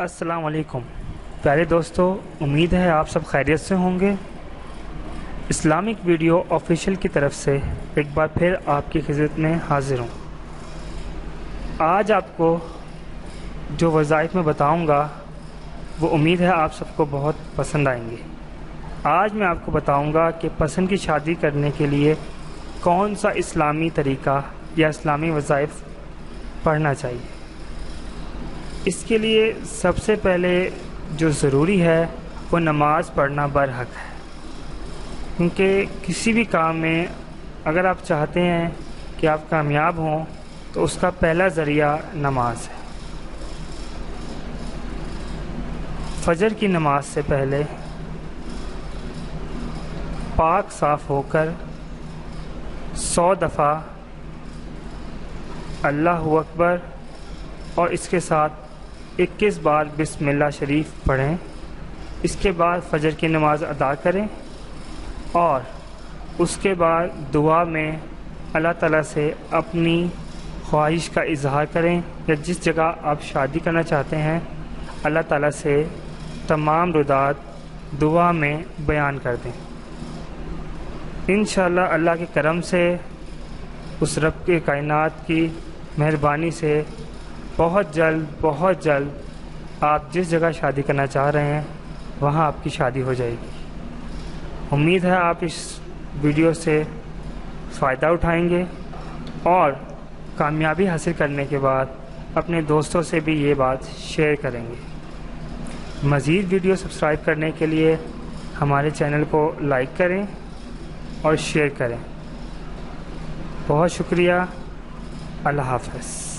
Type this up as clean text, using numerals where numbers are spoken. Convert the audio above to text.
السلام علیکم پیارے دوستو، امید ہے آپ سب خیریت سے ہوں گے۔ اسلامک ویڈیو آفیشیل کی طرف سے ایک بار پھر آپ کی خدمت میں حاضر ہوں۔ آج آپ کو جو وظائف میں بتاؤں گا وہ امید ہے آپ سب کو بہت پسند آئیں گے۔ آج میں آپ کو بتاؤں گا کہ پسند کی شادی کرنے کے لیے کون سا اسلامی طریقہ یا اسلامی وظائف پڑھنا چاہیے۔ اس کے لیے سب سے پہلے جو ضروری ہے وہ نماز پڑھنا برحق ہے، کیونکہ کسی بھی کام میں اگر آپ چاہتے ہیں کہ آپ کامیاب ہوں تو اس کا پہلا ذریعہ نماز ہے۔ فجر کی نماز سے پہلے پاک صاف ہو کر 100 دفعہ اللہ اکبر اور اس کے ساتھ 21 بار بسم اللہ شریف پڑھیں۔ اس کے بعد فجر کی نماز ادا کریں اور اس کے بعد دعا میں اللہ تعالیٰ سے اپنی خواہش کا اظہار کریں، یا جس جگہ آپ شادی کرنا چاہتے ہیں اللہ تعالیٰ سے تمام رودات دعا میں بیان کر دیں۔ انشاءاللہ اللہ کے کرم سے، اس رب کے کائنات کی مہربانی سے بہت جلد آپ جس جگہ شادی کرنا چاہ رہے ہیں وہاں آپ کی شادی ہو جائے گی۔ امید ہے آپ اس ویڈیو سے فائدہ اٹھائیں گے اور کامیابی حاصل کرنے کے بعد اپنے دوستوں سے بھی یہ بات شیئر کریں گے۔ مزید ویڈیو سبسکرائب کرنے کے لیے ہمارے چینل کو لائک کریں اور شیئر کریں۔ بہت شکریہ۔ اللہ حافظ۔